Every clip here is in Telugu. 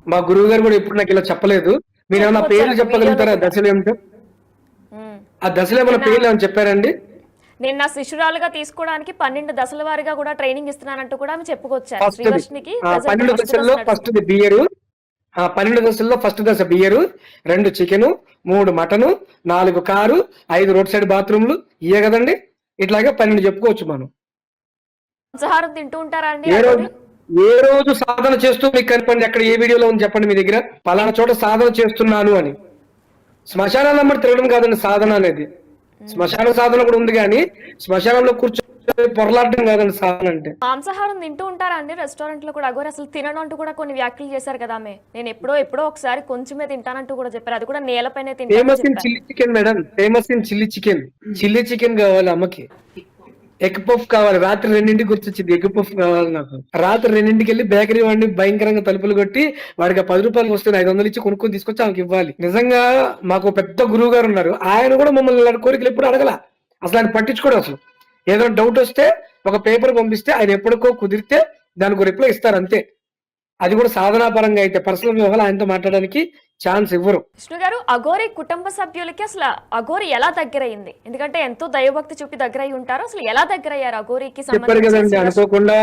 మా గురువు గారు కూడా ఎప్పుడు నాకు ఇలా చెప్పలేదు. మీరు ఏమైనా పేర్లు చెప్పగలుగుతారా? దశలు ఏమిటో, ఆ దశలు ఏమైనా పేర్లు ఏమైనా చెప్పారండి? నేను నా శిష్యురాలుగా తీసుకోవడానికి 12 దశల వారిగా కూడా ట్రైనింగ్ ఇస్తున్నానంటూ కూడా ఆమె చెప్పుకొచ్చారు. శ్రీవర్షినికి 12 దశల్లో ఫస్ట్ బియ్యరు, 12 దశల్లో ఫస్ట్ దశ బియ్యరు, 2 chicken, 3 mutton, 4 car, 5 road side బాత్రూమ్లు, ఇయే కదండి. ఇట్లాగే 12 చెప్పుకోవచ్చు మనం. మాంసాహారం తింటూ ఉంటారా అండి? ఏ రోజు సాధన చేస్తూ మీకు కనపండి, ఎక్కడ ఏ వీడియోలో ఉంది చెప్పండి మీ దగ్గర, పలానా చోట సాధన చేస్తున్నాను అని. శ్మశానాలు అమ్మడి తిరగడం కాదండి సాధన అనేది. శ్మశాన సాధన కూడా ఉంది, కానీ శ్మశానంలో కూర్చొని పొరలాడడం కాదండి సాధన అంటే. మాంసాహారం తింటూ ఉంటారా అండి రెస్టారెంట్ లో కూడా? అగోరి అసలు తినడం అంటూ కూడా కొన్ని వ్యాఖ్యలు చేశారు కదా ఆమె. నేను ఎప్పుడో ఒకసారి కొంచెమే తింటానంటూ కూడా చెప్పారు. అది కూడా నేలపైనే తింటాను. Famous in chilli chicken madam, famous in chilli chicken. Chilli chicken కావాలి అమ్మకి, ఎగ్ పఫ్ కావాలి. రాత్రి 2ంటికి గుర్తొచ్చింది, ఎగ్ పఫ్ కావాలి నాకు. రాత్రి 2ంటికి వెళ్ళి బేకరీ వాడిని భయంకరంగా తలుపులు కొట్టి వాడికి 10 రూపాయలు వస్తే 500 ఇచ్చి కొనుక్కొని తీసుకొచ్చి ఆమెకి ఇవ్వాలి. నిజంగా మాకు పెద్ద గురువు గారు ఉన్నారు, ఆయన కూడా మమ్మల్ని ఇలాంటి కోరికలు ఎప్పుడు అడగల. అసలు ఆయన పట్టించుకోడు. అసలు ఏదైనా డౌట్ వస్తే ఒక పేపర్ పంపిస్తే ఆయన ఎప్పటికో కుదిరితే దానికి రిప్లై ఇస్తారు అంతే. అది కూడా సాధనాపరంగా అయితే పర్సనల్ వ్యవహారాలు ఆయనతో మాట్లాడడానికి ఛాన్స్ ఇవ్వరు. విష్ణు గారు, అఘోరి కుటుంబ సభ్యులకి అసలు అఘోరి ఎలా దగ్గరయ్యింది? ఎందుకంటే ఎంతో దైవభక్తి చూపి దగ్గర అయి ఉంటారు. అసలు ఎలా దగ్గర అయ్యారు అఘోరికి? చెప్పారు కదండి, అనుకోకుండా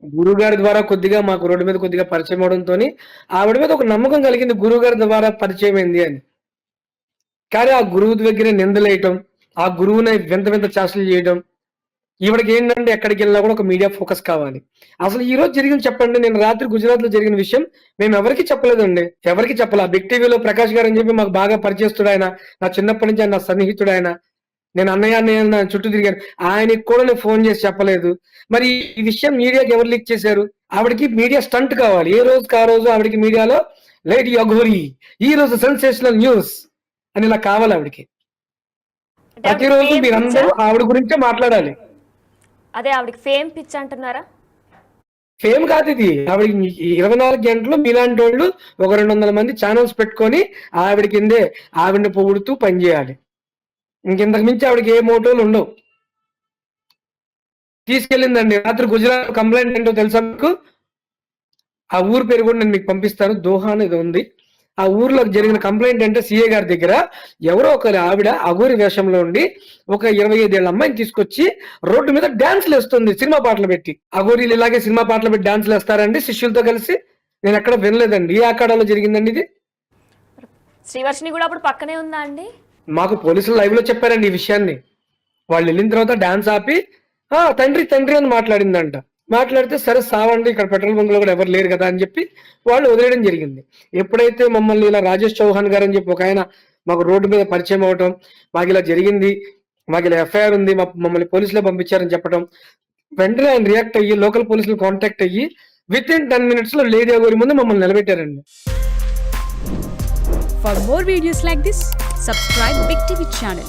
గురువు గారి ద్వారా కొద్దిగా మాకు రోడ్డు మీద కొద్దిగా పరిచయం అవడంతో ఆవిడ మీద ఒక నమ్మకం కలిగింది, గురువు గారి ద్వారా పరిచయం అయింది అని. కానీ ఆ గురువు దగ్గర నిందలేయటం, ఆ గురువుని వింత వింత చేష్టలు చేయడం, ఈవిడకి ఏంటంటే ఎక్కడికి వెళ్ళినా కూడా ఒక మీడియా ఫోకస్ కావాలి. అసలు ఈ రోజు జరిగింది చెప్పండి, నేను రాత్రి గుజరాత్ లో జరిగిన విషయం మేము ఎవరికి చెప్పలేదండి, ఎవరికి చెప్పలే. బిగ్ టీవీలో ప్రకాష్ గారు అని చెప్పి మాకు బాగా పరిచయస్తుడు ఆయన, నా చిన్నప్పటి నుంచి ఆయన నా సన్నిహితుడు ఆయన, నేను అన్నయ్య చుట్టూ తిరిగాను, ఆయనకి కూడా నేను ఫోన్ చేసి చెప్పలేదు. మరి ఈ విషయం మీడియాకి ఎవరు లీక్ చేశారు? ఆవిడకి మీడియా స్టంట్ కావాలి, ఏ రోజుకి ఆ రోజు ఆవిడకి మీడియాలో లేడీ అఘోరి ఈ రోజు సెన్సేషనల్ న్యూస్ అని ఇలా కావాలి ఆవిడకి. ప్రతిరోజు మీరందరూ ఆవిడ గురించే మాట్లాడాలి. అదే ఆవిడకి ఫేమ్ పిచ్ అంటున్నారా? ఫేమ్ కాదు ఇది, ఆవిడకి 24 గంటలు మీలాంటి వాళ్ళు ఒక 200 మంది ఛానల్స్ పెట్టుకొని ఆవిడ కిందే ఆవిడని పొగుడుతూ పనిచేయాలి. ఇంకింతకు మించి ఆవిడకి ఏ మోటోలు ఉండవు. తీసుకెళ్ళిందండి రాత్రి గుజరాత్. కంప్లైంట్ ఏంటో తెలుసా మీకు? ఆ ఊరు పేరు కూడా నేను మీకు పంపిస్తాను, దోహా అనేది ఉంది. ఆ ఊర్లో జరిగిన కంప్లైంట్ అంటే సిఏ గారి దగ్గర ఎవరో ఒక ఆవిడ అఘోరి వేషంలో ఉండి ఒక 25 ఏళ్ల అమ్మాయిని తీసుకొచ్చి రోడ్డు మీద డాన్స్లు వేస్తుంది, సినిమా పాటలు పెట్టి. అఘోరీలు ఇలాగే సినిమా పాటలు పెట్టి డాన్స్లు వేస్తారండి శిష్యులతో కలిసి? నేను ఎక్కడ వినలేదండి. ఏ ఆకాడాలో జరిగిందండి ఇది? శ్రీవర్షిని కూడా అప్పుడు పక్కనే ఉందా అండి? మాకు పోలీసులు లైవ్ లో చెప్పారండి ఈ విషయాన్ని. వాళ్ళు వెళ్ళిన తర్వాత డాన్స్ ఆపి తండ్రి తండ్రి అని మాట్లాడిందంట. మాట్లాడితే సరే సావండి, ఇక్కడ పెట్రోల్ బంక్ లో కూడా ఎవరు లేరు కదా అని చెప్పి వాళ్ళు వదిలేయడం జరిగింది. ఎప్పుడైతే మమ్మల్ని ఇలా రాజేష్ చౌహాన్ గారు అని చెప్పి ఒక ఆయన మాకు రోడ్డు మీద పరిచయం అవటం, మాకు ఇలా జరిగింది, మాకు ఇలా ఎఫ్ఐఆర్ ఉంది, మమ్మల్ని పోలీసులో పంపించారని చెప్పడం, వెంటనే ఆయన రియాక్ట్ అయ్యి లోకల్ పోలీసులు కాంటాక్ట్ అయ్యి విత్ ఇన్ 10 minutes లో లేడీ అఘోరి ముందు మమ్మల్ని నిలబెట్టారండి. For more videos like this, subscribe Big TV channel.